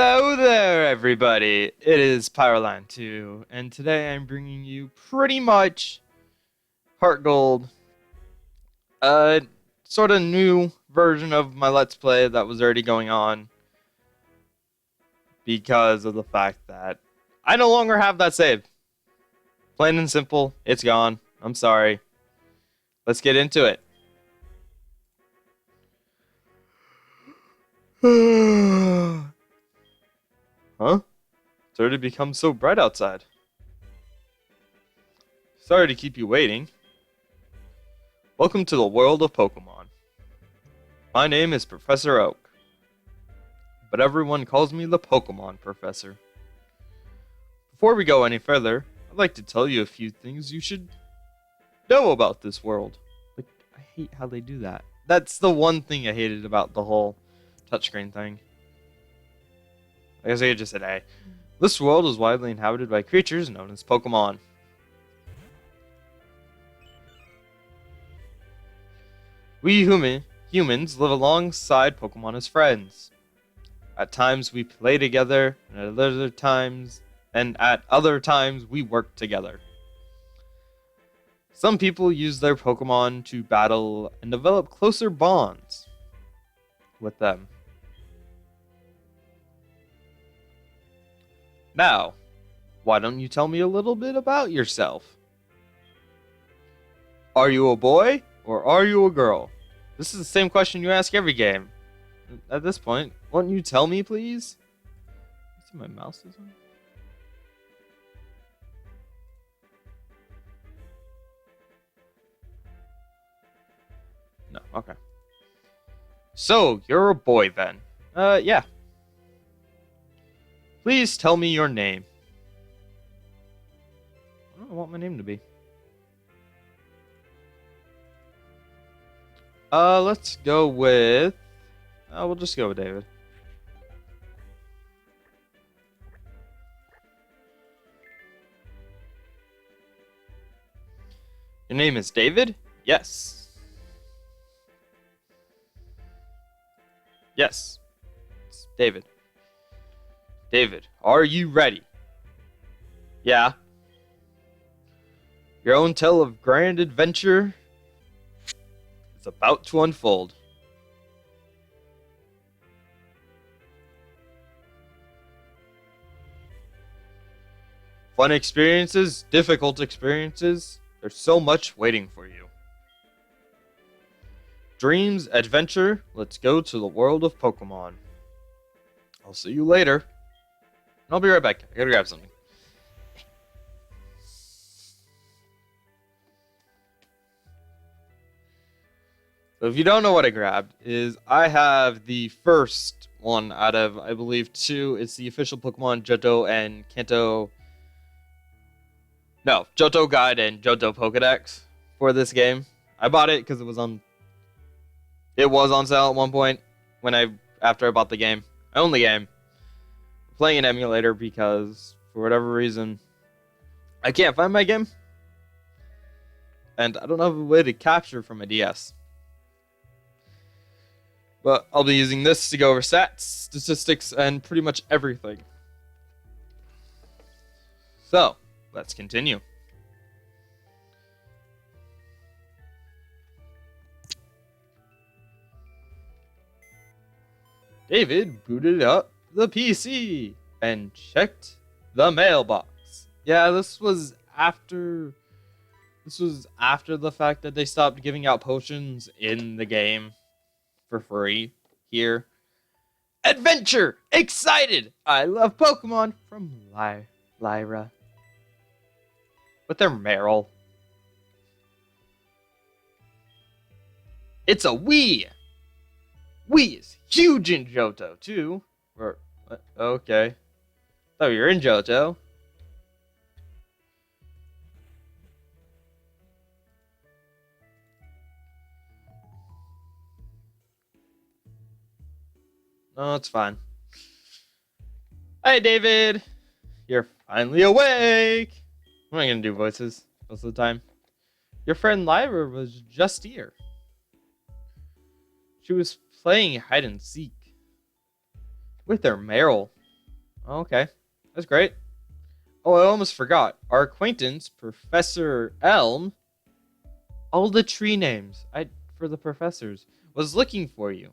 Hello there, everybody. It is Pyroline 2, and today I'm bringing you pretty much Heart Gold, a sort of new version of my Let's Play that was already going on because of the fact that I no longer have that save. Plain and simple, it's gone. I'm sorry. Let's get into it. Huh? It's already become so bright outside. Sorry to keep you waiting. Welcome to the world of Pokemon. My name is Professor Oak, but everyone calls me the Pokemon Professor. Before we go any further, I'd like to tell you a few things you should know about this world. Like, I hate how they do that. That's the one thing I hated about the whole touchscreen thing. I guess I could just say, hey, this world is widely inhabited by creatures known as Pokemon. We humans live alongside Pokemon as friends. At times we play together, and at other times we work together. Some people use their Pokemon to battle and develop closer bonds with them. Now, why don't you tell me a little bit about yourself? Are you a boy or are you a girl? This is the same question you ask every game. At this point, won't you tell me, please? See, my mouse is on. No, okay. So, you're a boy then. Yeah. Please tell me your name. I don't know what my name to be. Let's go with... we'll just go with David. Your name is David? Yes. Yes. It's David. David, are you ready? Yeah. Your own tale of grand adventure is about to unfold. Fun experiences, difficult experiences, there's so much waiting for you. Dreams, adventure, let's go to the world of Pokemon. I'll see you later. I'll be right back. I gotta grab something. So if you don't know what I grabbed, I have the first one out of, I believe, 2. It's the official Pokemon Johto and Kanto. No, Johto Guide and Johto Pokedex for this game. I bought it because it was on sale at one point after I bought the game. I own the game. Playing an emulator because for whatever reason I can't find my game and I don't have a way to capture from a DS, but I'll be using this to go over stats, statistics, and pretty much everything. So let's continue. David booted up the PC and checked the mailbox. Yeah, this was after the fact that they stopped giving out potions in the game for free here. Adventure! Excited! I love Pokemon from Lyra. With their Meryl. It's a Wii! Wii is huge in Johto, too. Okay. Oh, you're in Johto. No, it's fine. Hey, David! You're finally awake! I'm not gonna do voices most of the time. Your friend Lyra was just here. She was playing hide and seek with her Meryl. Okay, that's great. Oh, I almost forgot. Our acquaintance, Professor Elm, all the tree names for the professors, was looking for you.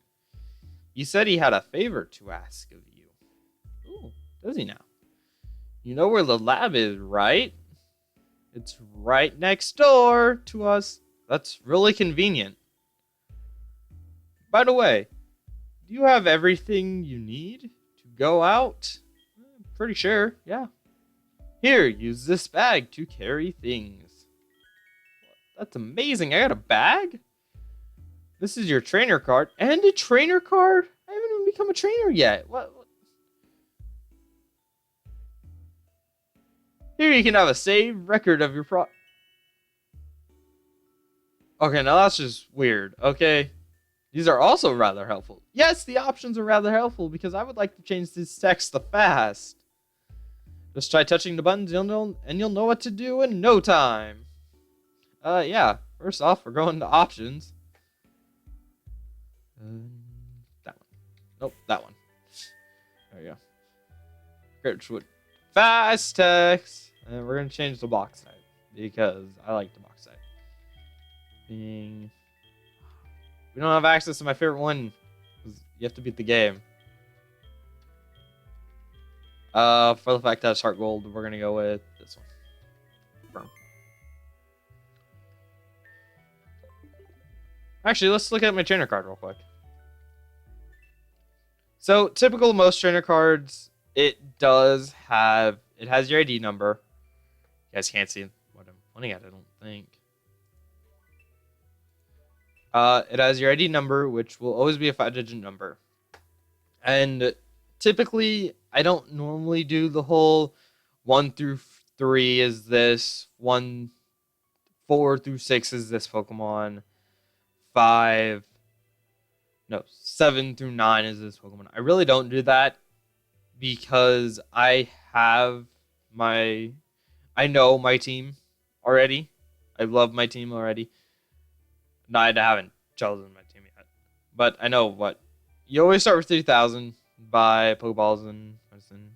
He said he had a favor to ask of you. Ooh, does he now? You know where the lab is, right? It's right next door to us. That's really convenient. By the way, do you have everything you need to go out? Pretty sure, yeah. Here, use this bag to carry things. That's amazing. I got a bag? This is your trainer card. And a trainer card? I haven't even become a trainer yet. What? Here you can have a saved record of your Okay, now that's just weird, okay? These are also rather helpful. Yes, the options are rather helpful because I would like to change this text to fast. Just try touching the buttons, you'll know what to do in no time. Yeah. First off, we're going to options. That one. Nope, that one. There you go. Gertrude. Fast text. And we're gonna change the box type because I like the box type. Being. We don't have access to my favorite one. You have to beat the game. For the fact that it's heart gold, we're gonna go with this one. Firm. Actually, let's look at my trainer card real quick. So, typical most trainer cards, it has your ID number. You guys can't see what I'm pointing at, I don't think. It has your ID number, which will always be a 5-digit number. And typically, I don't normally do the whole 1 through 3 is this, 4 through 6 is this Pokemon, 7 through 9 is this Pokemon. I really don't do that because I know my team already. I love my team already. No, I haven't chosen my team yet. But I know what. You always start with 3,000 by Pokeballs and medicine.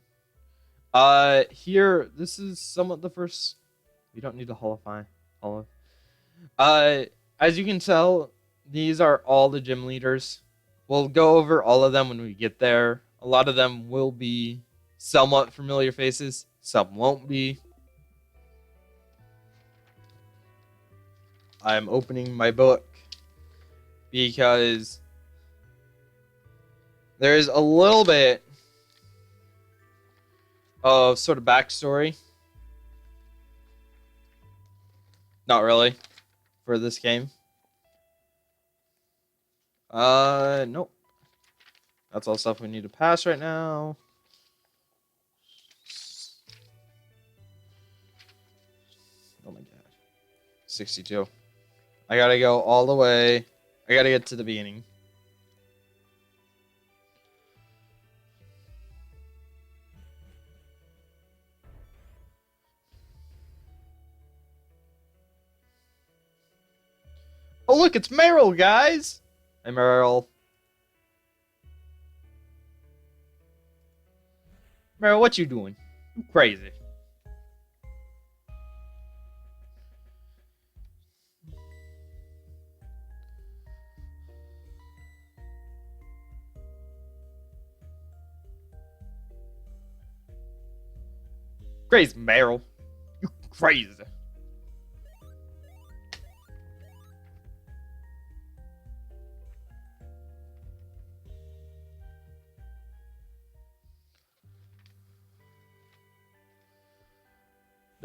Here, this is somewhat the first. We don't need to holify. As you can tell, these are all the gym leaders. We'll go over all of them when we get there. A lot of them will be somewhat familiar faces. Some won't be. I'm opening my book because there's a little bit of sort of backstory. Not really for this game. Nope. That's all stuff we need to pass right now. Oh my god. 62. I gotta go all the way. I gotta get to the beginning. Oh look, it's Meryl, guys! Hey Meryl. Meryl, what you doing? You crazy. Crazy, Meryl. You crazy.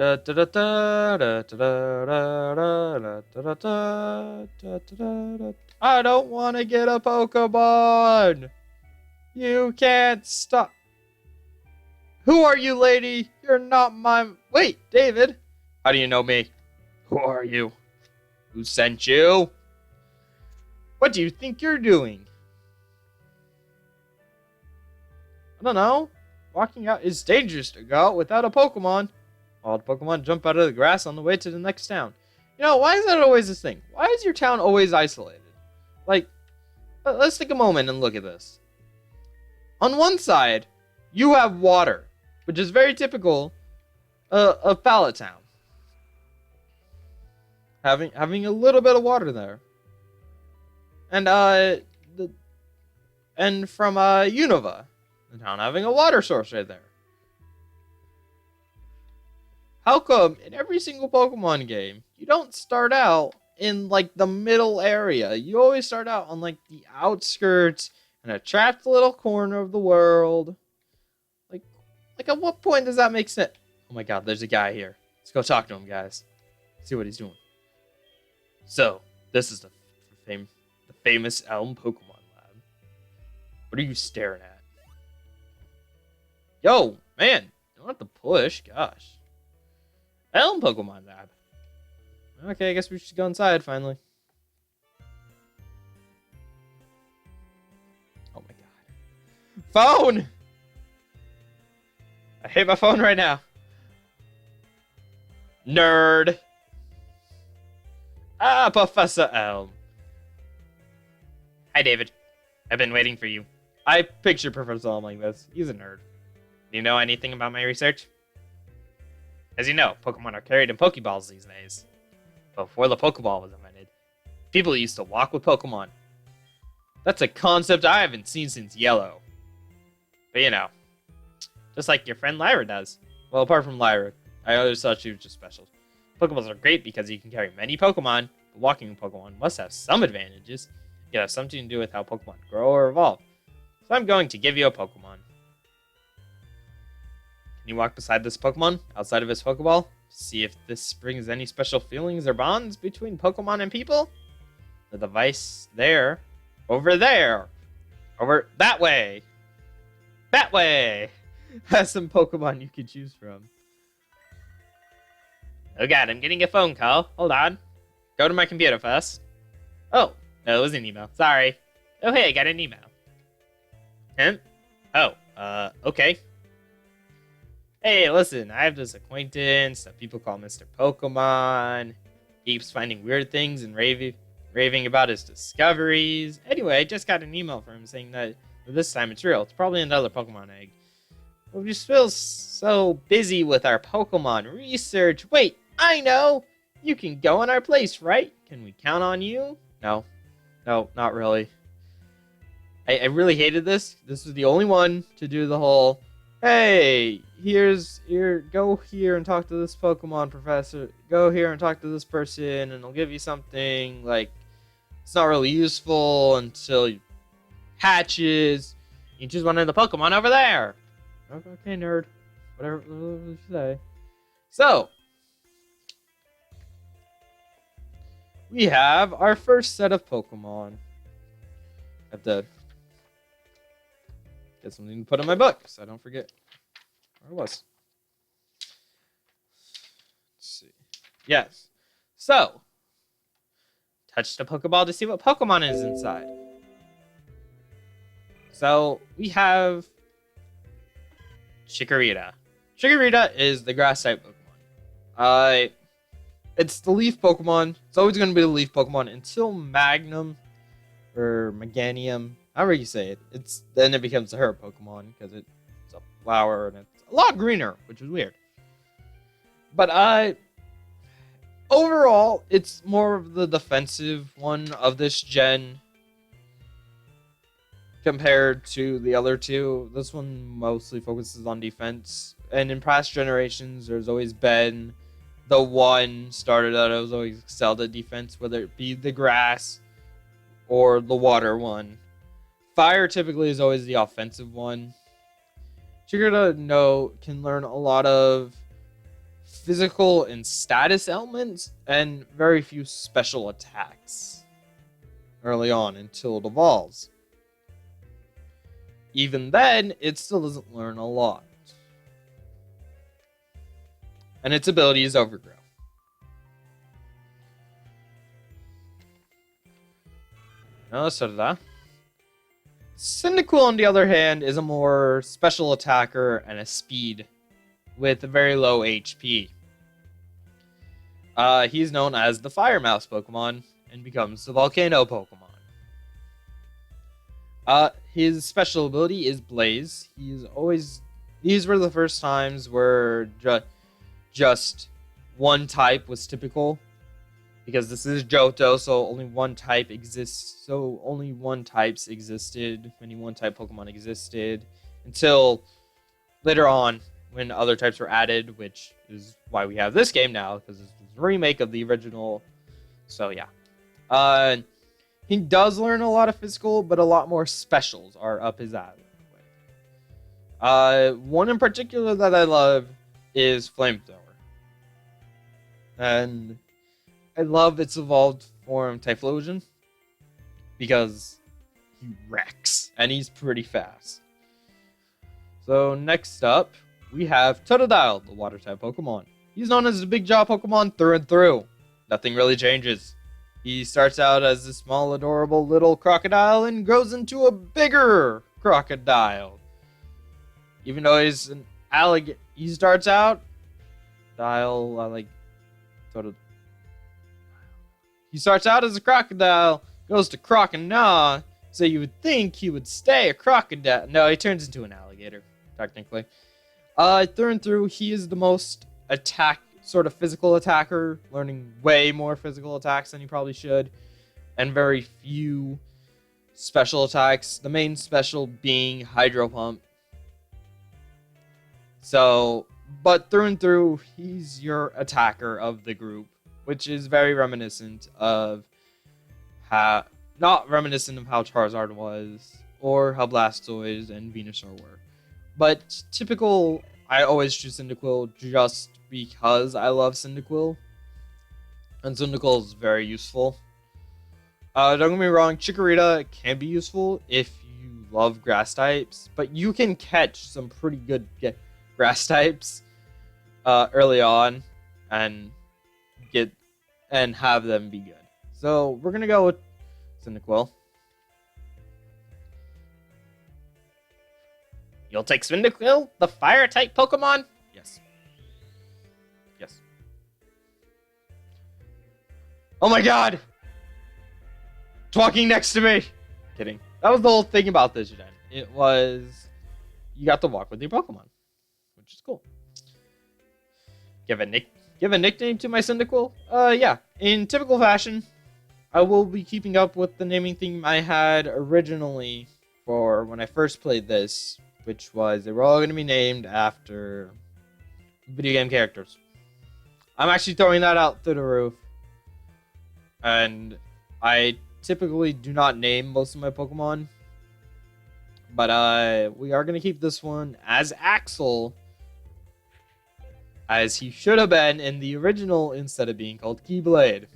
I don't want to get a Pokemon. You can't stop. Who are you, lady? You're not my... Wait, David. How do you know me? Who are you? Who sent you? What do you think you're doing? I don't know. Walking out is dangerous to go out without a Pokemon. All the Pokemon jump out of the grass on the way to the next town. You know, why is that always this thing? Why is your town always isolated? Like, let's take a moment and look at this. On one side, you have water. which is very typical of Pallet Town. Having a little bit of water there, and from Unova, the town having a water source right there. How come in every single Pokemon game you don't start out in like the middle area? You always start out on like the outskirts in a trapped little corner of the world. Like at what point does that make sense? Oh my god, there's a guy here. Let's go talk to him, guys. See what he's doing. So, this is the famous Elm Pokemon Lab. What are you staring at? Yo, man, don't have to push, gosh. Elm Pokemon Lab. Okay, I guess we should go inside finally. Oh my god. Phone! I hate my phone right now. Nerd. Ah, Professor Elm. Hi, David. I've been waiting for you. I picture Professor Elm like this. He's a nerd. Do you know anything about my research? As you know, Pokemon are carried in Pokeballs these days. Before the Pokeball was invented, people used to walk with Pokemon. That's a concept I haven't seen since Yellow. But you know, just like your friend Lyra does. Well, apart from Lyra, I always thought she was just special. Pokeballs are great because you can carry many Pokemon, but walking Pokemon must have some advantages. It has something to do with how Pokemon grow or evolve. So I'm going to give you a Pokemon. Can you walk beside this Pokemon, outside of his Pokeball? See if this brings any special feelings or bonds between Pokemon and people? The device there. Over there. Over that way. That way. Has some Pokemon you can choose from. Oh god, I'm getting a phone call. Hold on. Go to my computer first. Oh, no, it was an email. Sorry. Oh, hey, I got an email. Oh, okay. Hey, listen, I have this acquaintance that people call Mr. Pokemon. He keeps finding weird things and raving about his discoveries. Anyway, I just got an email from him saying that this time it's real. It's probably another Pokemon egg. But we just feel so busy with our Pokemon research. Wait, I know! You can go in our place, right? Can we count on you? No, not really. I really hated this. This was the only one to do the whole, hey, go here and talk to this Pokemon professor. Go here and talk to this person, and I'll give you something. Like, it's not really useful until it hatches. You choose one of the Pokemon over there. Okay, nerd. Whatever you say. So, we have our first set of Pokemon. I have to get something to put in my book so I don't forget where it was. Let's see. Yes. So, touch the Pokeball to see what Pokemon is inside. So, we have Chikorita. Chikorita is the grass type Pokemon. It's the leaf Pokemon. It's always going to be the leaf Pokemon until Magnum or Meganium, however you say it. Then it becomes a herb Pokemon because it's a flower and it's a lot greener, which is weird. But overall, it's more of the defensive one of this gen compared to the other two. This one mostly focuses on defense. And in past generations, there's always been the one starter that has always excelled at defense, whether it be the grass or the water one. Fire typically is always the offensive one. Chikorita can learn a lot of physical and status elements and very few special attacks early on until it evolves. Even then, it still doesn't learn a lot. And its ability is Overgrow. Now let's start that. Cyndaquil, on the other hand, is a more special attacker and a speed with very low HP. He's known as the Fire Mouse Pokemon and becomes the Volcano Pokemon. His special ability is Blaze. He's always These were the first times where just one type was typical. Because this is Johto, so only one type exists. So only one types existed. Only one type Pokemon existed until later on when other types were added, which is why we have this game now because it's a remake of the original. So yeah, he does learn a lot of physical, but a lot more specials are up his alley. One in particular that I love is Flamethrower, and I love its evolved form Typhlosion because he wrecks and he's pretty fast. So next up, we have Totodile, the water type Pokemon. He's known as the Big Jaw Pokemon through and through. Nothing really changes. He starts out as a small, adorable little crocodile and grows into a bigger crocodile. Even though he's an alligator, he starts out He starts out as a crocodile, goes to Croconaw, so you would think he would stay a crocodile. No, he turns into an alligator, technically. Through and through, he is the most physical attacker, learning way more physical attacks than he probably should, and very few special attacks. The main special being Hydro Pump. So, but through and through, he's your attacker of the group, which is very reminiscent of not reminiscent of how Charizard was, or how Blastoise and Venusaur were. But typical, I always choose Cyndaquil just because I love Cyndaquil. And Cyndaquil is very useful. Don't get me wrong, Chikorita can be useful if you love grass types, but you can catch some pretty good grass types early on and have them be good. So we're gonna go with Cyndaquil. You'll take Cyndaquil, the fire type Pokemon? Yes. Yes. Oh my god! It's walking next to me! Kidding. That was the whole thing about this gen. It was you got to walk with your Pokemon, which is cool. Give a nickname to my Cyndaquil? Yeah. In typical fashion, I will be keeping up with the naming theme I had originally for when I first played this, which was they were all going to be named after video game characters. I'm actually throwing that out through the roof. And I typically do not name most of my Pokemon. But we are going to keep this one as Axel, as he should have been in the original instead of being called Keyblade.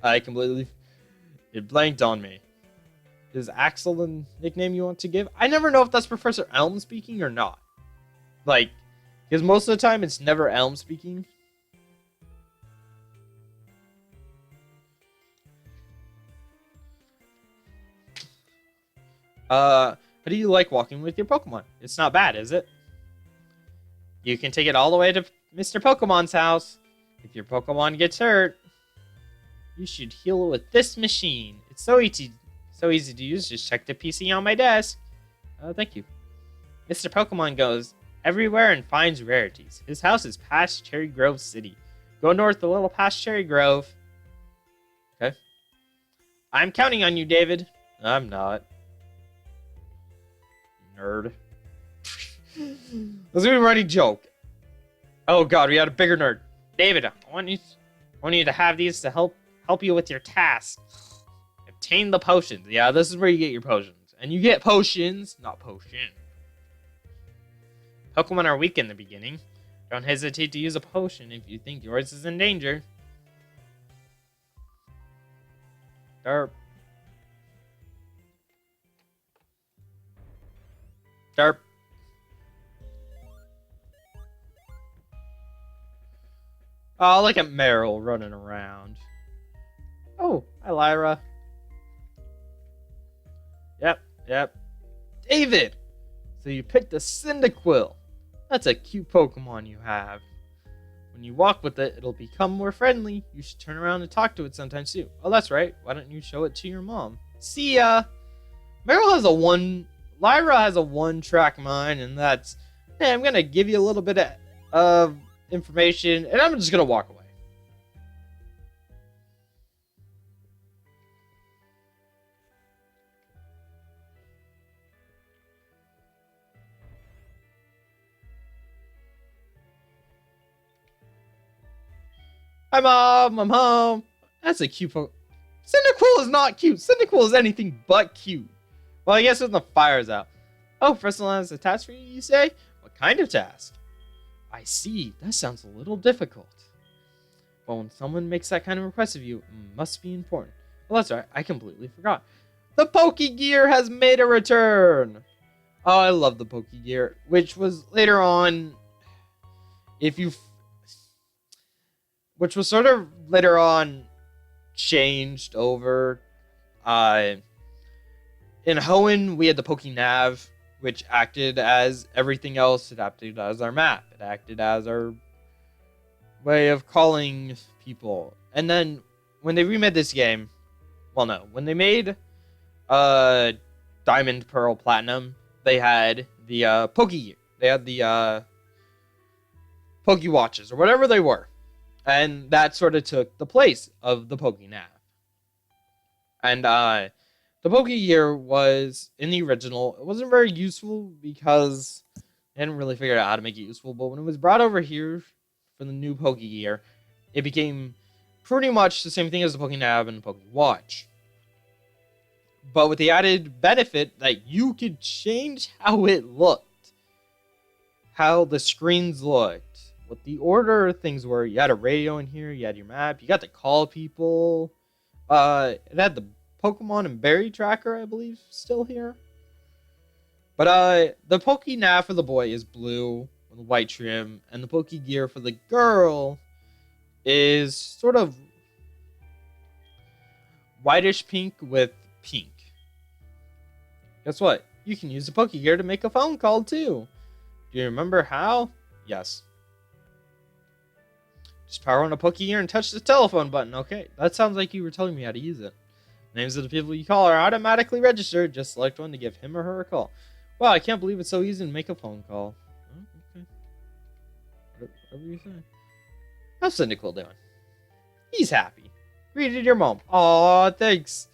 It blanked on me. Is Axel a nickname you want to give? I never know if that's Professor Elm speaking or not. Because most of the time it's never Elm speaking. How do you like walking with your Pokemon? It's not bad, is it? You can take it all the way to Mr. Pokemon's house. If your Pokemon gets hurt, you should heal it with this machine. It's so easy to use. Just check the PC on my desk. Thank you. Mr. Pokemon goes everywhere and finds rarities. His house is past Cherry Grove City. Go north a little past Cherry Grove. Okay. I'm counting on you, David. I'm not. Nerd. Let's do a running joke. Oh god, we had a bigger nerd. David, I want you to have these to help you with your task. Obtain the potions. Yeah, this is where you get your potions. And you get potions, not potion. Pokemon are weak in the beginning. Don't hesitate to use a potion if you think yours is in danger. Derp. Derp. Oh, look at Meryl running around. Oh, hi, Lyra. Yep. David! So you picked a Cyndaquil. That's a cute Pokemon you have. When you walk with it, it'll become more friendly. You should turn around and talk to it sometimes too. Oh, that's right. Why don't you show it to your mom? See ya! Meryl has a Lyra has a one-track mind, and that's, hey, I'm gonna give you a little bit of information, and I'm just gonna walk away. Hi, Mom. I'm home. That's a cute. Cyndaquil is not cute. Cyndaquil is anything but cute. Well, I guess when the fire's out. Oh, Fresnel has a task for you, you say? What kind of task? I see. That sounds a little difficult. But when someone makes that kind of request of you, it must be important. Well, that's right. I completely forgot. The Pokegear has made a return. Oh, I love the Pokegear, which was later on, which was sort of later on changed over. In Hoenn, we had the Pokenav, which acted as everything else. It acted as our map. It acted as our way of calling people. And then when they remade this game, well, no, when they made Diamond, Pearl, Platinum, they had the Pokegear. They had the Pokewatches, or whatever they were. And that sort of took the place of the Pokenav. And the Pokegear was, in the original, it wasn't very useful because they hadn't really figured out how to make it useful. But when it was brought over here for the new Pokegear, it became pretty much the same thing as the Pokenav and the Pokewatch. But with the added benefit that you could change how it looked, how the screens looked, what the order of things were. You had a radio in here, you had your map, you got to call people. It had the Pokemon and Berry Tracker, I believe, still here. But the Pokenav for the boy is blue with white trim, and the Pokegear for the girl is sort of whitish pink with pink. Guess what? You can use the Pokegear to make a phone call too. Do you remember how? Yes. Just power on a Pokegear and touch the telephone button. Okay, that sounds like you were telling me how to use it. Names of the people you call are automatically registered. Just select one to give him or her a call. Wow, I can't believe it's so easy to make a phone call. Oh, okay. Whatever you say. How's Cyndaquil doing? He's happy. Greeted your mom. Aw, thanks.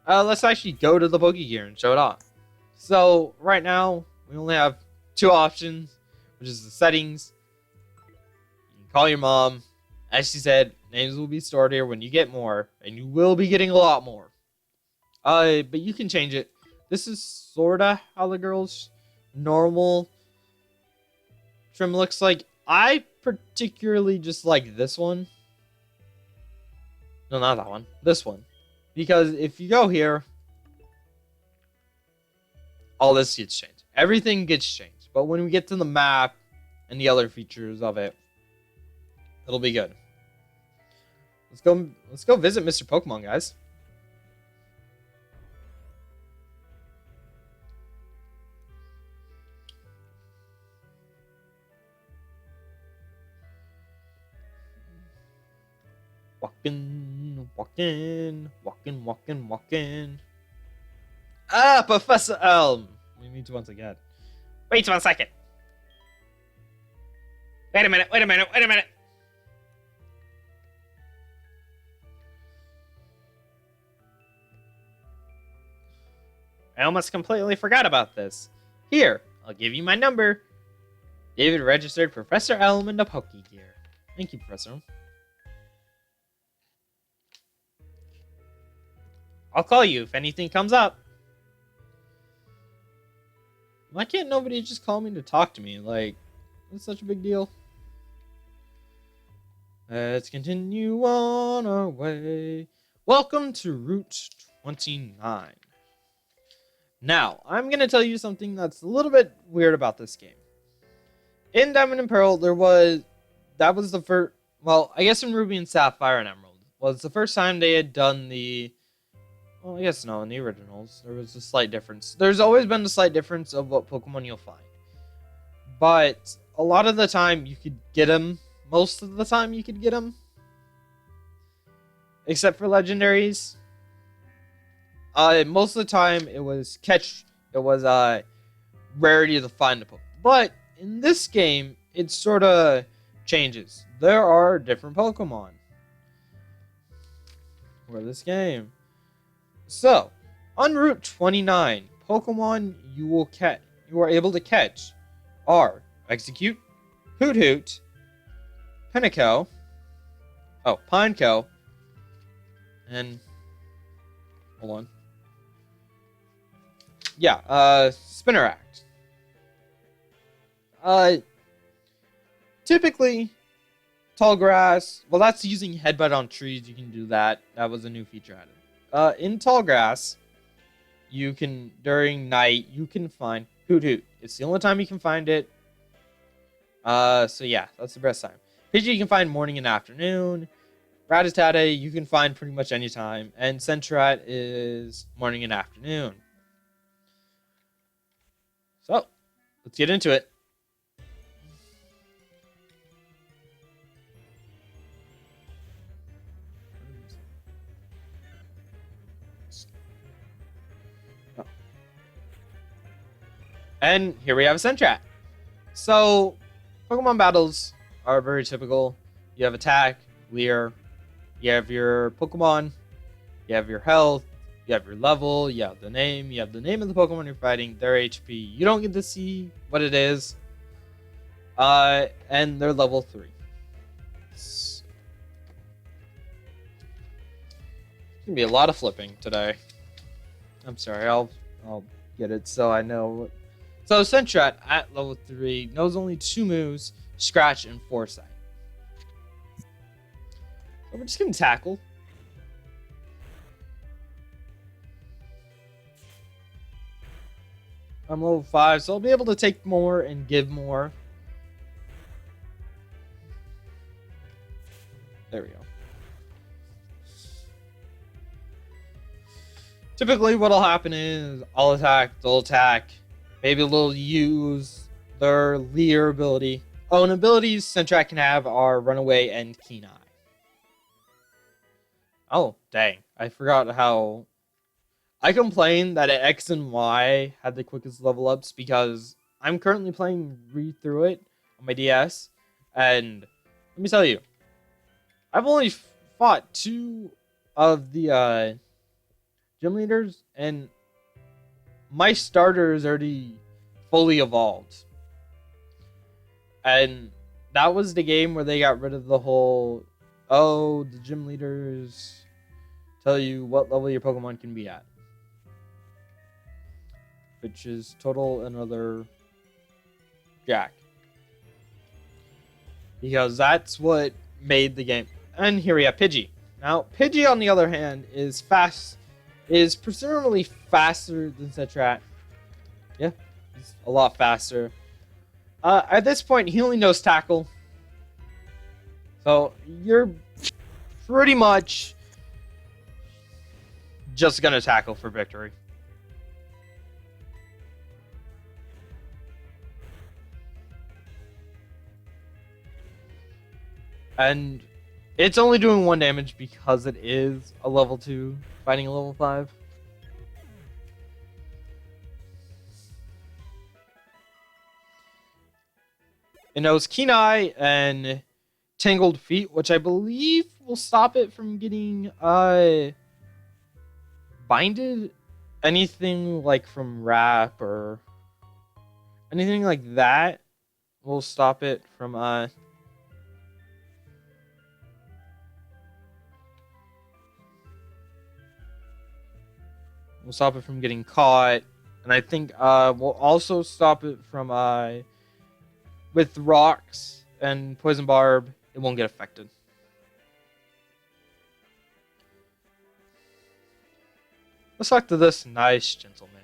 Let's actually go to the Pokegear and show it off. So, right now, we only have two options, which is the settings. You can call your mom. As she said, names will be stored here when you get more, and you will be getting a lot more. But you can change it. This is sorta how the girl's normal trim looks like. I particularly just like this one. No, not that one. This one. Because if you go here, all this gets changed. Everything gets changed. But when we get to the map and the other features of it, it'll be good. Let's go visit Mr. Pokemon, guys. Walking. Ah, Professor Elm! We meet once again. Wait 1 second. Wait a minute. I almost completely forgot about this. Here, I'll give you my number. David registered Professor Elm in the Pokegear. Thank you, Professor Elm. I'll call you if anything comes up. Why can't nobody just call me to talk to me? Like, it's such a big deal. Let's continue on our way. Welcome to Route 29. Now, I'm going to tell you something that's a little bit weird about this game. In Diamond and Pearl, that was the first, well, I guess in Ruby and Sapphire and Emerald, was the first time they had done the, well, I guess no, in the originals, there was a slight difference. There's always been a slight difference of what Pokemon you'll find. But a lot of the time, you could get them. Most of the time, you could get them. Except for legendaries. Most of the time, it was it was rarity to find the Pokemon. But in this game, it sort of changes. There are different Pokemon for this game. So, on Route 29, Pokemon you are able to catch are Execute, Hoot, Pineco, and hold on. Yeah, Spinnerack. Typically, tall grass. Well, that's using Headbutt on trees. You can do that. That was a new feature added. In tall grass, you can during night you can find Hoot. It's the only time you can find it. So yeah, that's the best time. Pidgey you can find morning and afternoon. Rattata you can find pretty much any time, and Centrat is morning and afternoon. So, let's get into it. Oh. And here we have a Centrat. So, Pokemon battles are very typical. You have attack, Leer, you have your Pokemon, you have your health, you have your level, you have the name of the Pokemon you're fighting, their HP. You don't get to see what it is. And they're level 3. It's gonna be a lot of flipping today. I'm sorry, I'll get it so I know. So Centrat at level 3 knows only 2 moves, Scratch and Foresight. So we're just gonna tackle. I'm level 5, so I'll be able to take more and give more. There we go. Typically, what'll happen is I'll attack, they'll attack. Maybe they'll use their Leer ability. Oh, and abilities Centrat can have are Runaway and Keen Eye. Oh, dang. I forgot how... I complained that X and Y had the quickest level ups because I'm currently playing Read Through It on my DS. And let me tell you, I've only fought 2 of the gym leaders, and my starter is already fully evolved. And that was the game where they got rid of the whole, oh, the gym leaders tell you what level your Pokemon can be at. Which is total another jack. Because that's what made the game. And here we have Pidgey. Now, Pidgey, on the other hand, is presumably faster than Centrat. Yeah, he's a lot faster. At this point, he only knows Tackle. So, you're pretty much just gonna tackle for victory. And it's only doing 1 damage because it is a level 2 fighting a level 5. It knows Keen Eye and Tangled Feet, which I believe will stop it from getting binded. Anything like from Wrap or anything like that will stop it from we'll stop it from getting caught, and I think we'll also stop it from with rocks and poison barb. It won't get affected. Let's talk to this nice gentleman.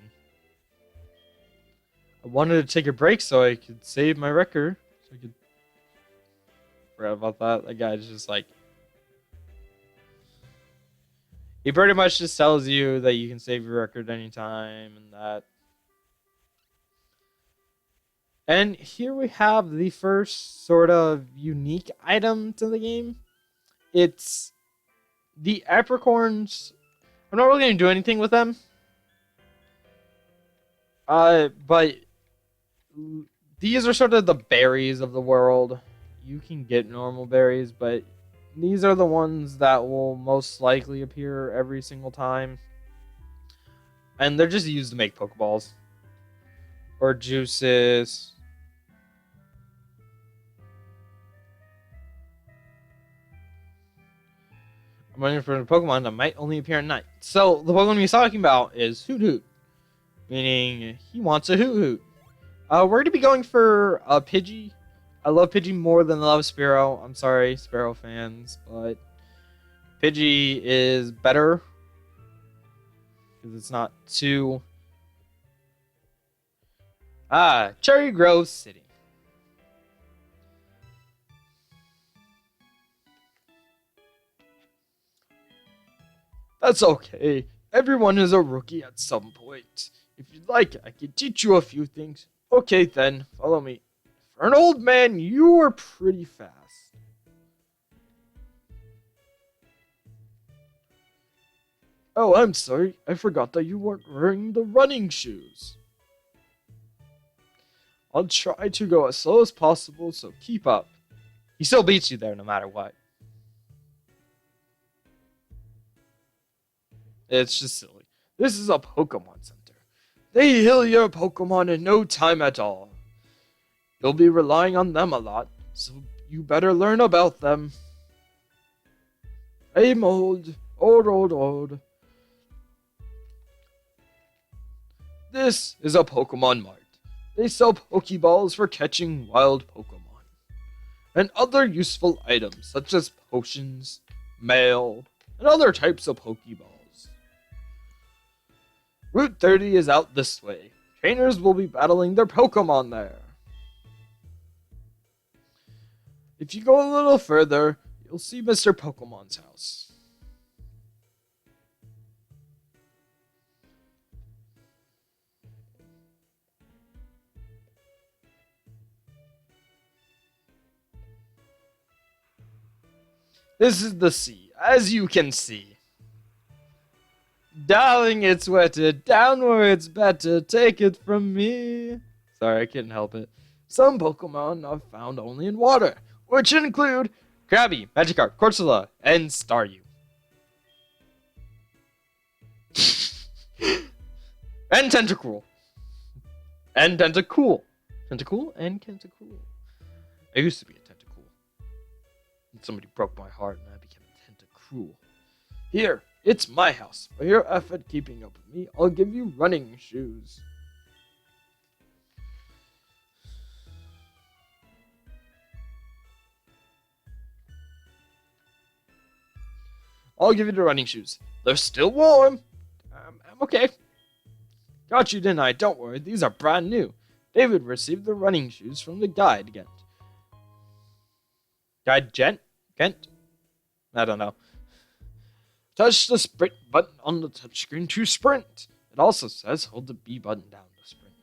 I wanted to take a break so I could save my record. So I could forget about that. That guy's just like, he pretty much just tells you that you can save your record anytime and that. And here we have the first sort of unique item to the game. It's the apricorns. I'm not really going to do anything with them. But these are sort of the berries of the world. You can get normal berries, but these are the ones that will most likely appear every single time. And they're just used to make Pokeballs. Or juices. I'm running for a Pokemon that might only appear at night. So, the Pokemon he's talking about is Hoot Hoot. Meaning, he wants a Hoot Hoot. We're going to be going for a Pidgey. I love Pidgey more than I love Spearow. I'm sorry, Spearow fans, but Pidgey is better. Because it's not too... Cherry Grove City. That's okay. Everyone is a rookie at some point. If you'd like, I can teach you a few things. Okay then, follow me. For an old man, you are pretty fast. Oh, I'm sorry. I forgot that you weren't wearing the running shoes. I'll try to go as slow as possible, so keep up. He still beats you there no matter what. It's just silly. This is a Pokemon Center. They heal your Pokemon in no time at all. You'll be relying on them a lot, so you better learn about them. I'm old. Old. This is a Pokemon Mart. They sell Pokeballs for catching wild Pokemon. And other useful items such as potions, mail, and other types of Pokeballs. Route 30 is out this way. Trainers will be battling their Pokemon there. If you go a little further, you'll see Mr. Pokemon's house. This is the sea, as you can see. Darling, it's wetter, down where it's better, take it from me. Sorry, I couldn't help it. Some Pokemon are found only in water, which include Krabby, Magikarp, Corsola, and Staryu. And Tentacruel. And Tentacool. Tentacool and Tentacool. I used to be a Tentacool. And somebody broke my heart and I became a Tentacruel. Here, it's my house. For your effort keeping up with me, I'll give you running shoes. I'll give you the running shoes. They're still warm. I'm okay. Got you, didn't I? Don't worry, these are brand new. David received the running shoes from the guide, Gent. Guide Gent? I don't know. Touch the sprint button on the touchscreen to sprint. It also says hold the B button down to sprint.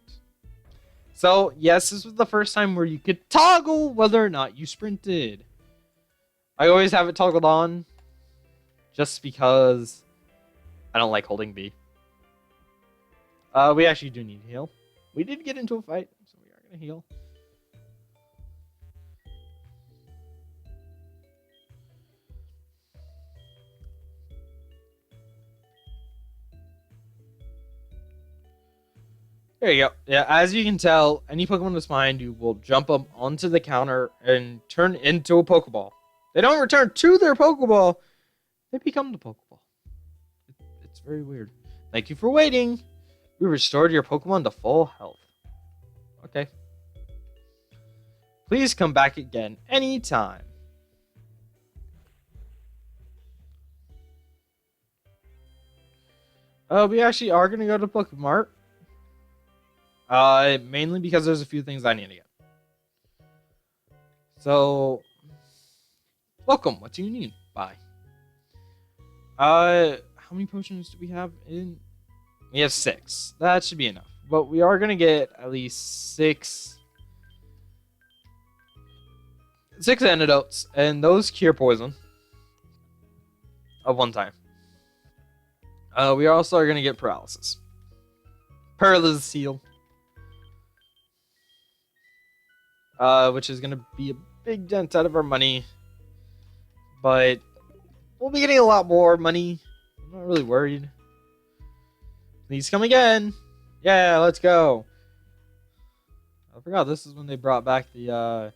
So, yes, this was the first time where you could toggle whether or not you sprinted. I always have it toggled on just because I don't like holding B. We actually do need to heal. We did get into a fight, so we are going to heal. There you go. Yeah, as you can tell, any Pokemon that's behind you will jump up onto the counter and turn into a Pokeball. They don't return to their Pokeball. They become the Pokeball. It's very weird. Thank you for waiting. We restored your Pokemon to full health. Okay. Please come back again anytime. We actually are going to go to Pokemart. Mainly because there's a few things I need to get. So, welcome. What do you need? Bye. How many potions do we have in? We have 6. That should be enough. But we are going to get at least 6 antidotes. And those cure poison. Of one time. We also are going to get paralysis. Paralysis heal. which is gonna be a big dent out of our money. But we'll be getting a lot more money. I'm not really worried. Please come again. Yeah, let's go. I forgot this is when they brought back the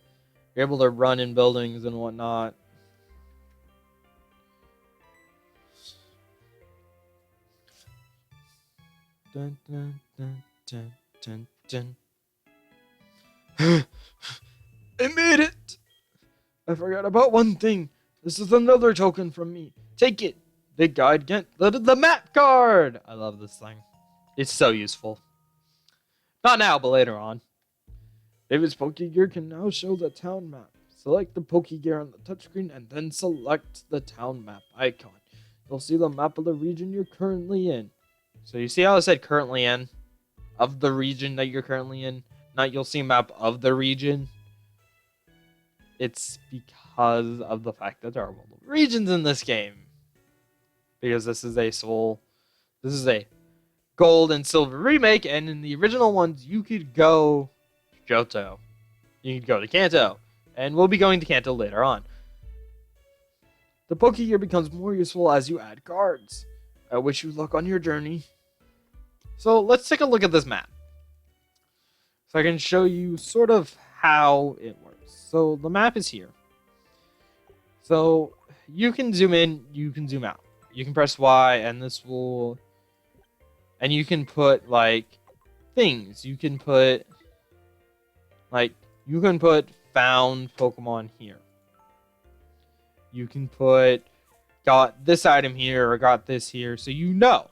you're able to run in buildings and whatnot. Dun, dun, dun, dun, dun, dun. I made it! I forgot about one thing. This is another token from me. Take it. The guide get the map card. I love this thing. It's so useful. Not now, but later on. David's Pokegear can now show the town map. Select the Pokegear on the touchscreen and then select the town map icon. You'll see the map of the region you're currently in. So you see how I said currently in? Of the region that you're currently in? Not you'll see a map of the region. It's because of the fact that there are multiple regions in this game. Because this is a gold and silver remake, and in the original ones you could go to Johto. You could go to Kanto. And we'll be going to Kanto later on. The Pokegear becomes more useful as you add cards. I wish you luck on your journey. So let's take a look at this map. So I can show you sort of how it works. So the map is here. So you can zoom in, you can zoom out. You can press Y and this will... And you can put like things. You can put found Pokemon here. You can put got this item here or got this here, so you know.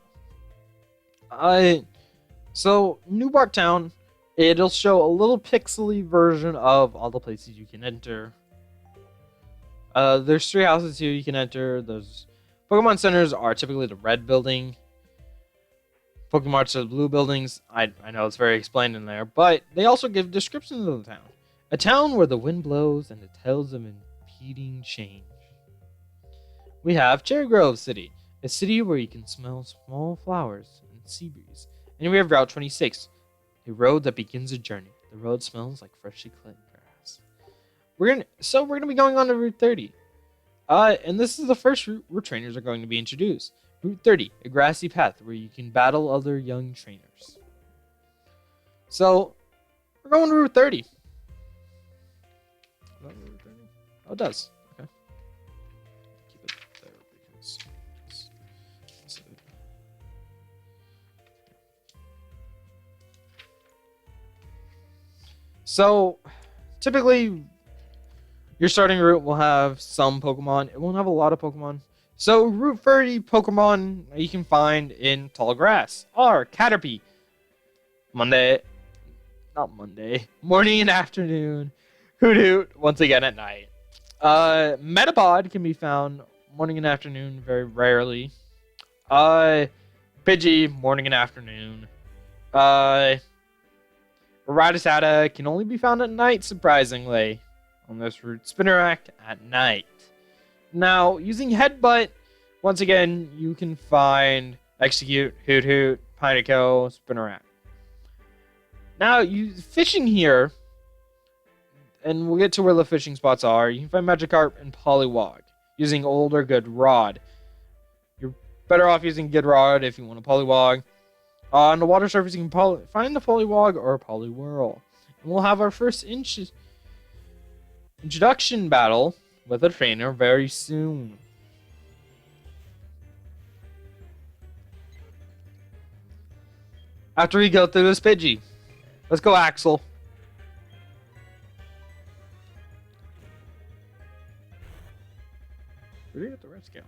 So New Bark Town, it'll show a little pixely version of all the places you can enter. There's 3 houses here you can enter. Those Pokemon centers are typically the red building. Pokemarts are the blue buildings. I know it's very explained in there, but they also give descriptions of the town. A town where the wind blows and it tells of impeding change. We have Cherry Grove City, a city where you can smell small flowers and sea breeze. And we have Route 26, a road that begins a journey. The road smells like freshly cut grass. We're gonna be going on to Route 30. And this is the first route where trainers are going to be introduced. Route 30, a grassy path where you can battle other young trainers. So, we're going to Route 30. Oh, it does. Okay. Keep it there because it's so, typically, your starting route will have some Pokemon. It won't have a lot of Pokemon. So, Route 30 Pokemon you can find in tall grass are Caterpie, morning and afternoon, Hoothoot, once again at night. Metapod can be found morning and afternoon, very rarely. Pidgey, morning and afternoon. Rattata can only be found at night, surprisingly, on this route. Spinarak at night. Now, using Headbutt, once again, you can find Execute, Hoothoot, Pineco, Spinarak. Now, fishing here, and we'll get to where the fishing spots are. You can find Magikarp and Poliwag using old or good rod. You're better off using good rod if you want a Poliwag. On the water surface, you can find the Poliwag or a Poliwhirl. And we'll have our first introduction battle with a trainer very soon. After we go through this Pidgey. Let's go, Axel. Where did you get the red scale?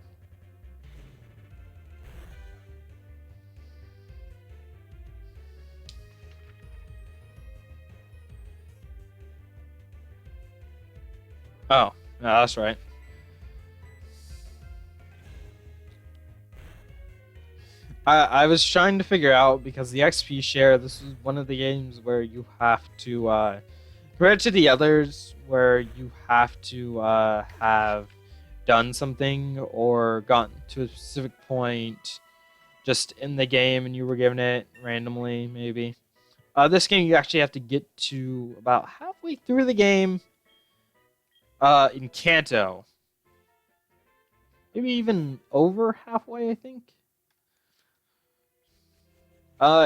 Oh, no, that's right. I was trying to figure out, because the XP share, this is one of the games where you have to, compared to the others, where you have to have done something or gotten to a specific point just in the game and you were given it randomly, maybe. This game, you actually have to get to about halfway through the game in Kanto. Maybe even over halfway, I think.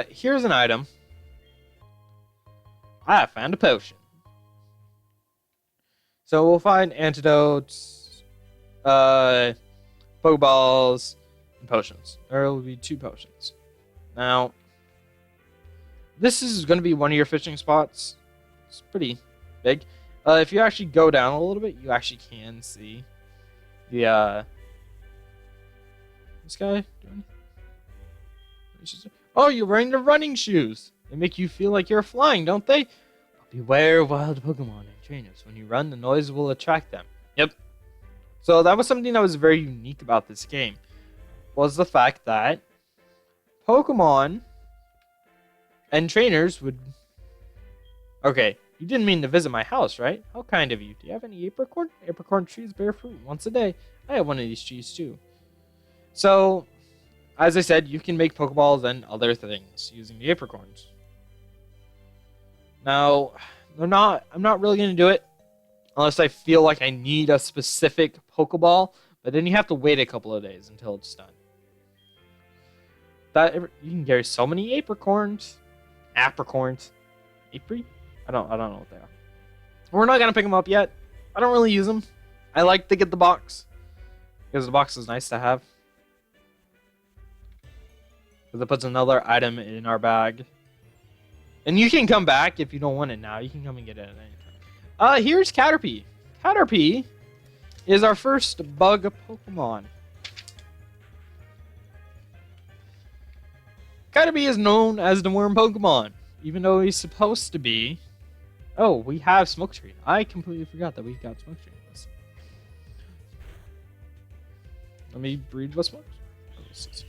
Here's an item. I found a potion. So we'll find antidotes, Pokeballs, and potions. There will be 2 potions. Now, this is going to be one of your fishing spots. It's pretty big. If you actually go down a little bit, you actually can see the, this guy doing? Oh, you're wearing the running shoes. They make you feel like you're flying, don't they? Beware of wild Pokemon and trainers. When you run, the noise will attract them. Yep. So that was something that was very unique about this game. Was the fact that Pokemon and trainers would... Okay, you didn't mean to visit my house, right? How kind of you. Do you have any apricorn? Apricorn trees bear fruit once a day. I have one of these trees too. So, as I said, you can make Pokeballs and other things using the apricorns. Now, I'm not really going to do it unless I feel like I need a specific Pokeball, but then you have to wait a couple of days until it's done. You can carry so many apricorns. Apricorns. Apri? I don't know what they are. We're not going to pick them up yet. I don't really use them. I like to get the box because the box is nice to have. Because it puts another item in our bag. And you can come back if you don't want it now. You can come and get it at any time. Here's Caterpie. Caterpie is our first bug Pokemon. Caterpie is known as the worm Pokemon, even though he's supposed to be... Oh, we have Smoketree. I completely forgot that we got Smoketree in this. Let me breed with Smoketree.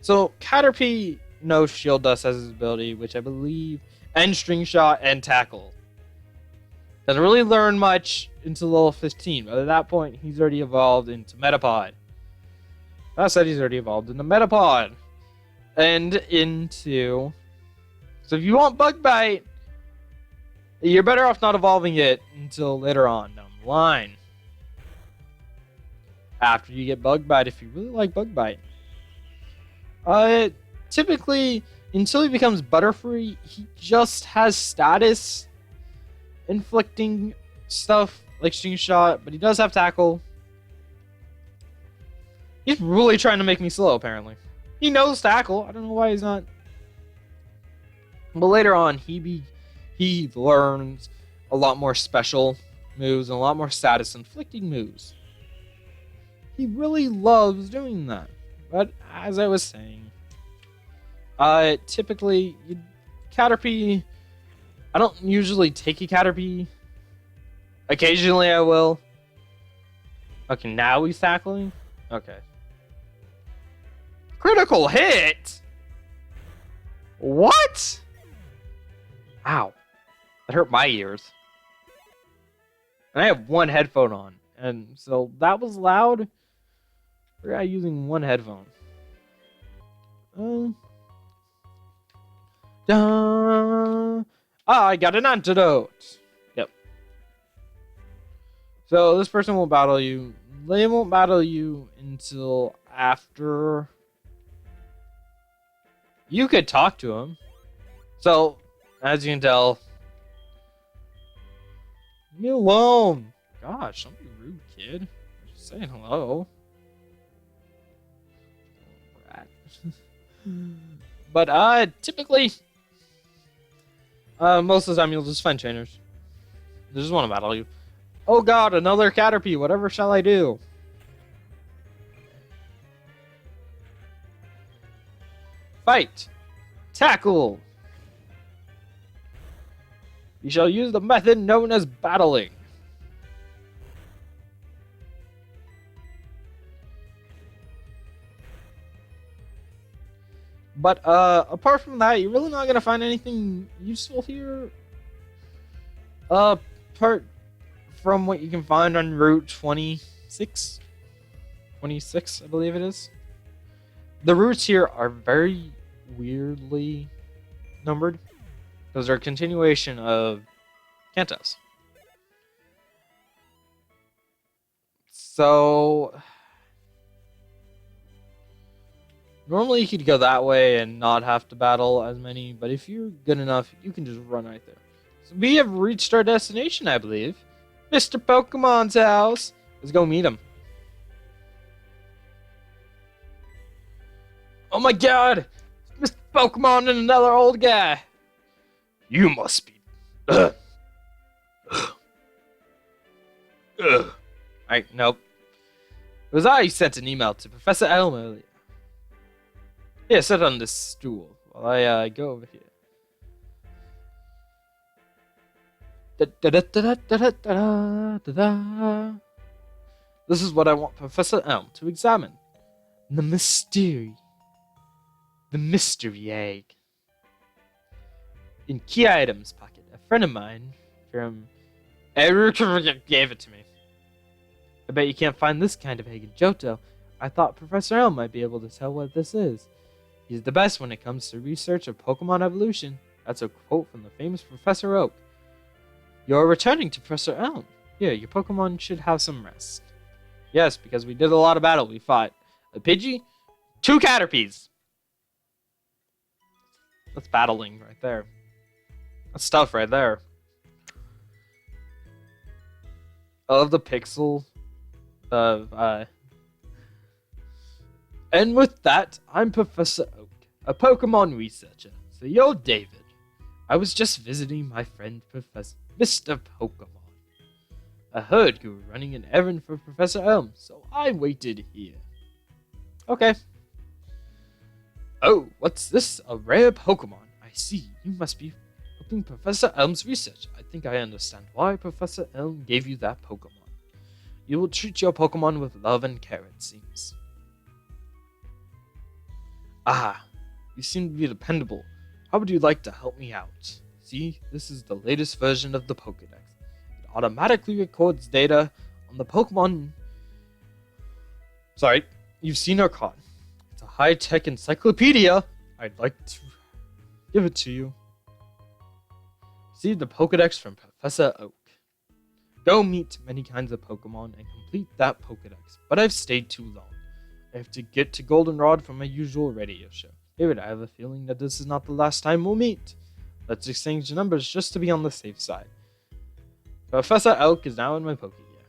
So, Caterpie knows Shield Dust as his ability, which I believe, and String Shot and Tackle. Doesn't really learn much until level 15, but at that point, he's already evolved into Metapod. That said, he's already evolved into Metapod. And into... So if you want Bug Bite, you're better off not evolving it until later on down the line. After you get Bug Bite, if you really like Bug Bite. Typically, until he becomes Butterfree, he just has status inflicting stuff like String Shot, but he does have Tackle. He's really trying to make me slow, apparently. He knows Tackle. I don't know why he's not. But later on, he learns a lot more special moves and a lot more status inflicting moves. He really loves doing that. But as I was saying, typically, Caterpie, I don't usually take a Caterpie. Occasionally I will. Okay, now he's tackling. Okay. Critical hit? What? Ow. That hurt my ears. And I have one headphone on. And so that was loud. For a guy using one headphone. I got an antidote. Yep. So this person will battle you. They won't battle you until after you could talk to him. So, as you can tell, leave me alone. Gosh, don't be rude, kid. Just saying hello. Rat. But typically, most of the time you'll just find trainers. They just want to battle you. Oh god, another Caterpie. Whatever shall I do? Fight! Tackle! You shall use the method known as battling. But apart from that, you're really not going to find anything useful here. Apart from what you can find on Route 26. 26, I believe it is. The routes here are very weirdly numbered. Those are a continuation of Kantos. So normally you could go that way and not have to battle as many, but if you're good enough, you can just run right there. So we have reached our destination, I believe. Mr. Pokemon's house. Let's go meet him. Oh my god! Mr. Pokemon and another old guy. You must be. Alright, nope. It was I who sent an email to Professor Elm earlier. Here, sit on this stool while I go over here. This is what I want Professor Elm to examine. The mystery egg. In key items pocket, a friend of mine from Erica gave it to me. I bet you can't find this kind of egg in Johto. I thought Professor Elm might be able to tell what this is. He's the best when it comes to research of Pokemon evolution. That's a quote from the famous Professor Oak. You're returning to Professor Elm. Here, your Pokemon should have some rest. Yes, because we did a lot of battle. We fought a Pidgey, 2 Caterpies. That's battling right there. That's stuff right there. I love the pixel of And with that, I'm Professor Oak, a Pokemon researcher. So you're David. I was just visiting my friend Professor Mr. Pokemon. I heard you were running an errand for Professor Elm, so I waited here. Okay. Oh, what's this? A rare Pokemon. I see. You must be helping Professor Elm's research. I think I understand why Professor Elm gave you that Pokemon. You will treat your Pokemon with love and care, it seems. Ah, you seem to be dependable. How would you like to help me out? See, this is the latest version of the Pokédex. It automatically records data on the Pokemon. Sorry, you've seen our con. It's a high-tech encyclopedia. I'd like to give it to you. See the Pokédex from Professor Oak. Go meet many kinds of Pokemon and complete that Pokédex. But I've stayed too long. I have to get to Goldenrod for my usual radio show. David, I have a feeling that this is not the last time we'll meet. Let's exchange numbers just to be on the safe side. Professor Oak is now in my Pokégear.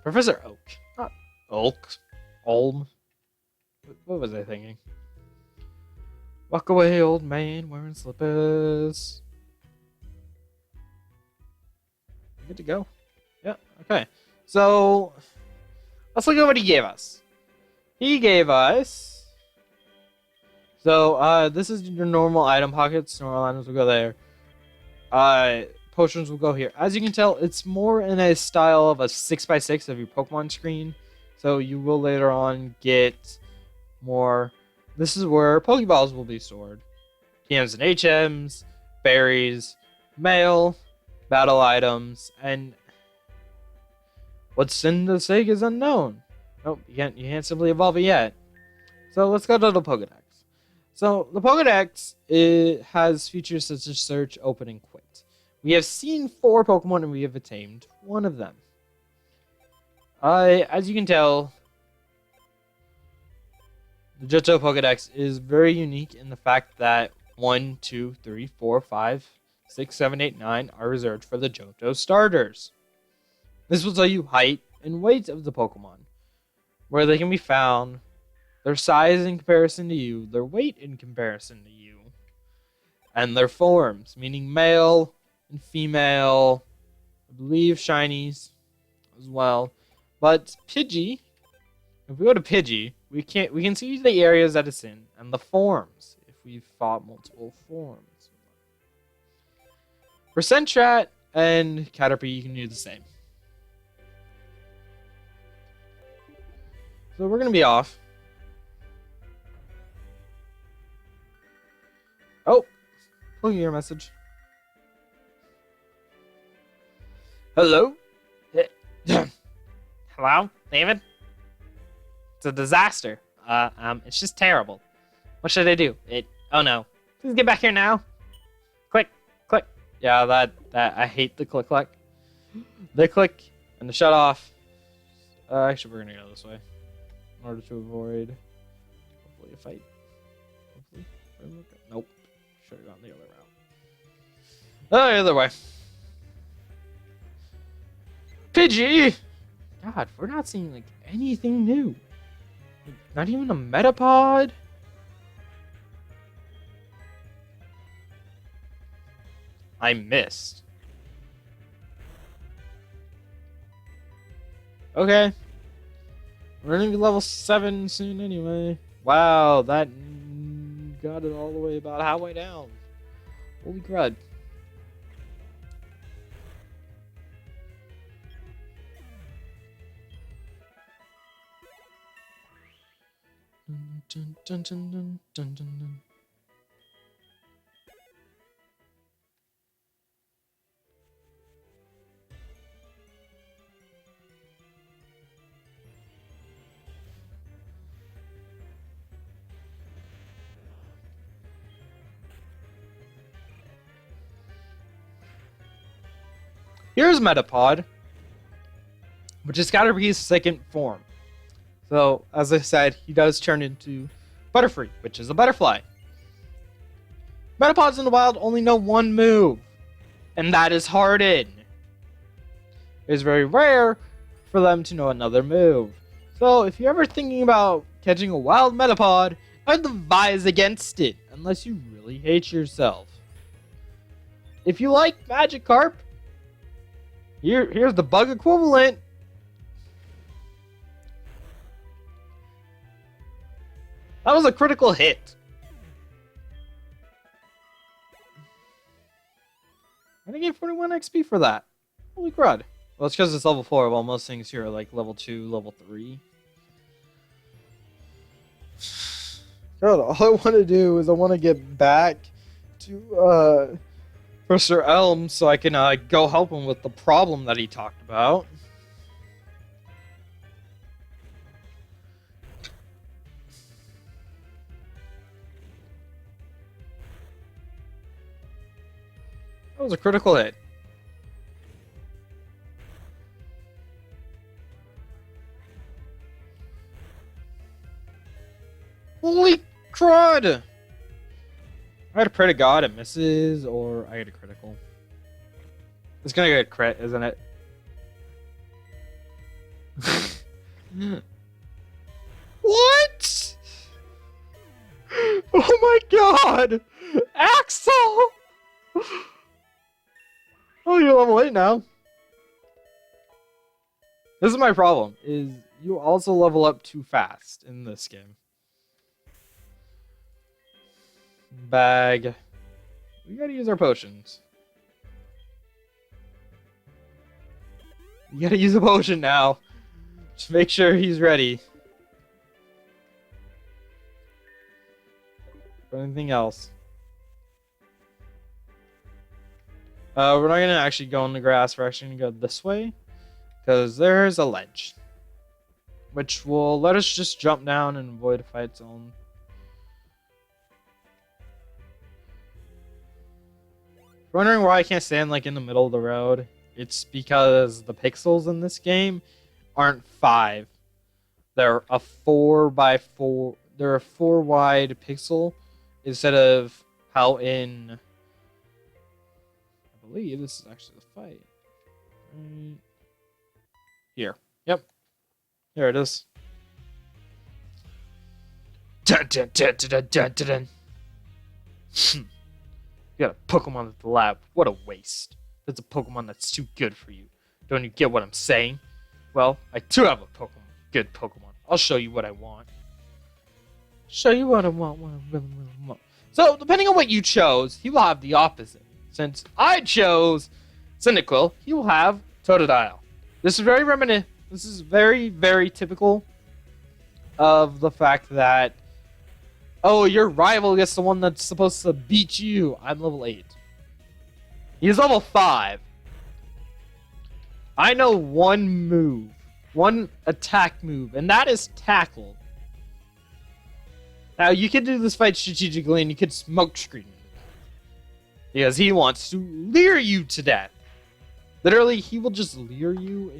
Professor Oak. Not Oak. Olm. What was I thinking? Walk away, old man, wearing slippers. Good to go. Yeah, okay. So, let's look at what he gave us. He gave us... So, this is your normal item pockets. Normal items will go there. Potions will go here. As you can tell, it's more in a style of a 6x6 of your Pokemon screen. So, you will later on get more... This is where Pokeballs will be stored. TMs and HMs, berries, mail, battle items, and... What's in this egg is unknown. Nope, you can't simply evolve it yet. So, let's go to the Pokedex. So, the Pokedex, it has features such as search, open, and quit. We have seen 4 Pokemon and we have tamed 1 of them. As you can tell, the Johto Pokedex is very unique in the fact that 1, 2, 3, 4, 5, 6, 7, 8, 9 are reserved for the Johto starters. This will tell you height and weight of the Pokemon, where they can be found, their size in comparison to you, their weight in comparison to you, and their forms, meaning male and female, I believe shinies as well. But Pidgey, if we go to Pidgey, we can see the areas that it's in and the forms if we've fought multiple forms. For Sentret and Caterpie, you can do the same. So we're gonna be off. Oh, look at your message. Hello? Hello, David? It's a disaster. It's just terrible. What should I do? Oh no. Please get back here now. Quick, quick. Yeah, that I hate the click. The click and the shut off. Actually, we're gonna go this way in order to avoid hopefully a fight. Hopefully, nope. Should have gone the other route. Oh, the other way. Pidgey. God, we're not seeing like anything new. Not even a Metapod. I missed. Okay. We're gonna be level 7 soon anyway. Wow, that got it all the way about halfway down. Holy crud. Dun, dun, dun, dun, dun, dun, dun. Here's Metapod, which has got to be his second form. So, as I said, he does turn into Butterfree, which is a butterfly. Metapods in the wild only know one move, and that is Harden. It is very rare for them to know another move. So, if you're ever thinking about catching a wild Metapod, I'd advise against it, unless you really hate yourself. If you like Magikarp, here's the bug equivalent. That was a critical hit. I didn't get 41 XP for that. Holy crud. Well, it's because it's level 4, while most things here are like level 2, level 3. God, all I want to do is I want to get back to Professor Elm so I can go help him with the problem that he talked about. That was a critical hit. Holy crud! I gotta pray to God it misses, or I get a critical. It's gonna get a crit, isn't it? What? Oh my god! Axel! Oh, you're level 8 now. This is my problem, is you also level up too fast in this game. Bag. We gotta use our potions. You gotta use a potion now. Just make sure he's ready. For anything else. We're not gonna actually go in the grass. We're actually gonna go this way, because there's a ledge, which will let us just jump down and avoid a fight zone. If you're wondering why I can't stand like in the middle of the road, it's because the pixels in this game aren't 5. They're a 4x4. They're a 4 wide pixel instead of how in. I believe this is actually the fight. Right here. Yep. There it is. Dun, dun, dun, dun, dun, dun, dun. You got a Pokemon at the lab. What a waste. That's a Pokemon that's too good for you. Don't you get what I'm saying? Well, I do have a Pokemon. Good Pokemon. I'll show you what I want. Show you what I want. What I really, really want. So, depending on what you chose, he will have the opposite. Since I chose Cyndaquil, he will have Totodile. This is very, very typical of the fact that, oh, your rival gets the one that's supposed to beat you. I'm level 8. He's level 5. I know one move, one attack move, and that is Tackle. Now, you could do this fight strategically, and you could smoke screen. Because he wants to lure you to death. Literally, he will just lure you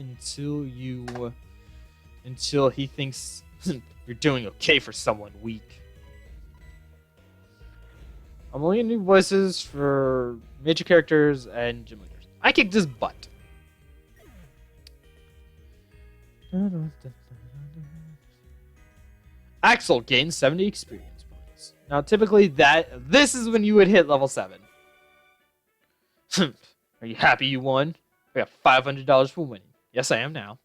until he thinks you're doing okay for someone weak. I'm only new voices for major characters and gym leaders. I kicked his butt. Axel gains 70 experience points. Now, typically, this is when you would hit level 7. Are you happy you won? I got $500 for winning. Yes, I am now,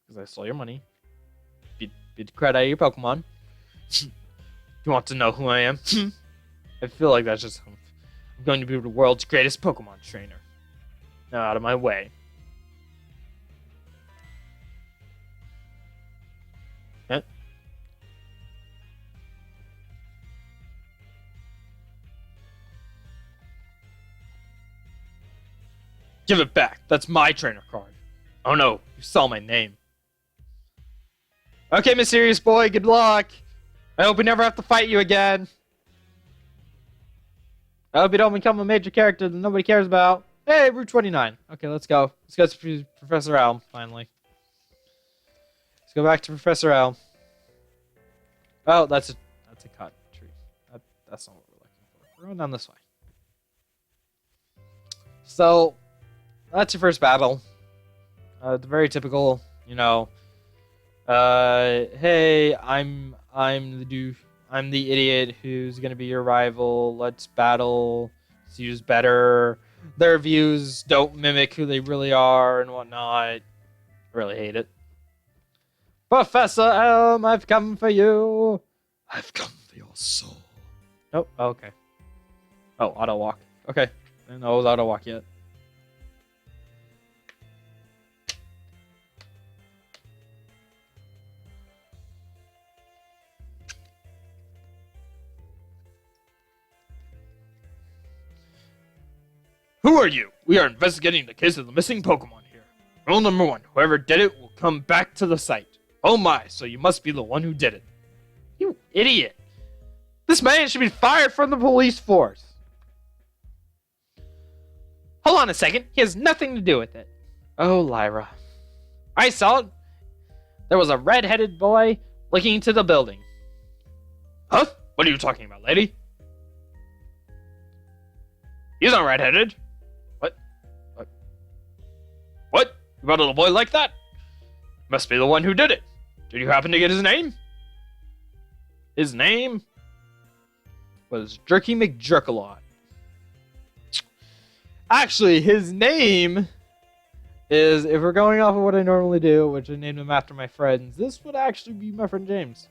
because I stole your money. Beat the crap out of your Pokemon. You want to know who I am? I feel like that's just... I'm going to be the world's greatest Pokemon trainer. Now, out of my way. Yeah. Give it back. That's my trainer card. Oh no, you saw my name. Okay, Mysterious Boy, good luck. I hope we never have to fight you again. I hope you don't become a major character that nobody cares about. Hey, Route 29. Okay, let's go. Let's go to Professor Elm, finally. Let's go back to Professor Elm. Oh, that's a cut tree. That's not what we're looking for. We're going down this way. So, that's your first battle. The very typical, hey, I'm the idiot who's gonna be your rival. Let's battle. See who's better. Their views don't mimic who they really are and whatnot. I really hate it. Professor Elm, I've come for you. I've come for your soul. Oh, okay. Oh, auto walk. Okay. I didn't know it was auto walk yet. Who are you? We are investigating the case of the missing Pokemon here. Rule number 1. Whoever did it will come back to the site. Oh my, so you must be the one who did it. You idiot. This man should be fired from the police force. Hold on a second. He has nothing to do with it. Oh, Lyra. I saw it. There was a red-headed boy looking into the building. Huh? What are you talking about, lady? He's not red-headed. What? You got a little boy like that? Must be the one who did it. Did you happen to get his name? His name was Jerky McJerkalot. Actually, his name is, if we're going off of what I normally do, which I named him after my friends, this would actually be my friend James.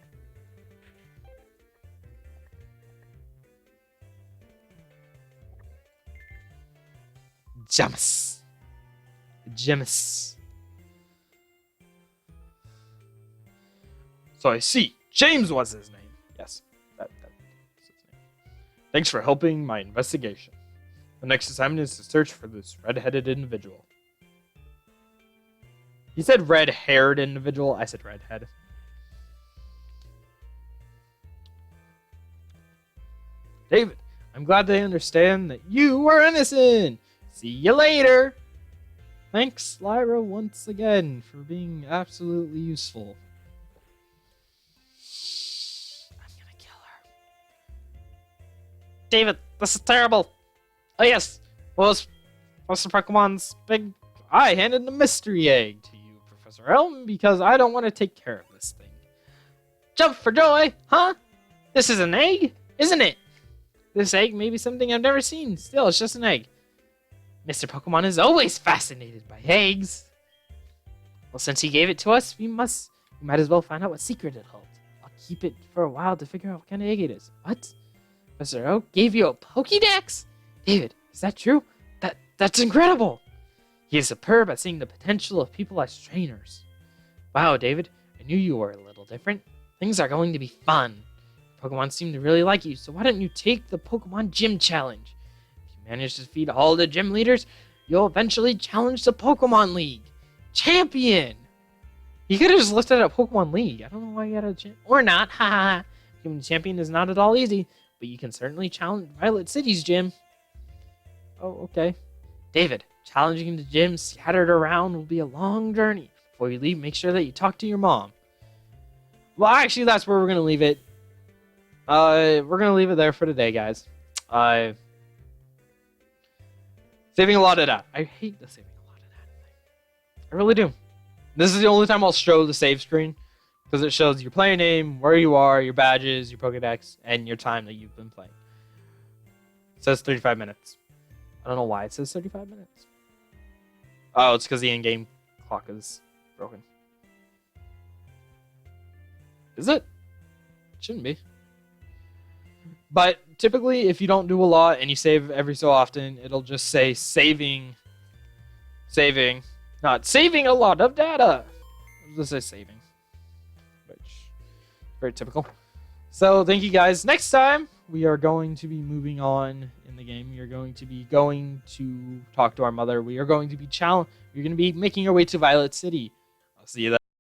James. So I see. James was his name. Yes, that's his name. Thanks for helping my investigation. The next assignment is to search for this red-headed individual. He said red-haired individual. I said redhead. David, I'm glad they understand that you are innocent. See you later. Thanks, Lyra, once again, for being absolutely useful. I'm gonna kill her. David, this is terrible. Oh yes, what's the Pokemon's big... I handed the mystery egg to you, Professor Elm, because I don't want to take care of this thing. Jump for joy, huh? This is an egg, isn't it? This egg may be something I've never seen. Still, it's just an egg. Mr. Pokemon is always fascinated by eggs. Well, since he gave it to us, we might as well find out what secret it holds. I'll keep it for a while to figure out what kind of egg it is. What? Professor Oak gave you a Pokédex? David, is that true? That's incredible. He is superb at seeing the potential of people as trainers. Wow, David, I knew you were a little different. Things are going to be fun. Pokemon seem to really like you, so why don't you take the Pokemon Gym Challenge? Manage to defeat all the gym leaders, you'll eventually challenge the Pokemon League. Champion! You could have just listed a Pokemon League. I don't know why you had a champion. Or not, haha. Becoming champion is not at all easy, but you can certainly challenge Violet City's gym. Oh, okay. David, challenging the gym scattered around will be a long journey. Before you leave, make sure that you talk to your mom. Well, actually, that's where we're going to leave it. We're going to leave it there for today, guys. Saving a lot of data. I hate the saving a lot of data thing. I really do. This is the only time I'll show the save screen, because it shows your player name, where you are, your badges, your Pokedex, and your time that you've been playing. It says 35 minutes. I don't know why it says 35 minutes. Oh, it's because the in-game clock is broken. Is it? It shouldn't be. But typically, if you don't do a lot and you save every so often, it'll just say saving, not saving a lot of data. It'll just say saving, which is very typical. So thank you guys. Next time, we are going to be moving on in the game. We are going to be going to talk to our mother. We are going to be You're going to be making our way to Violet City. I'll see you then.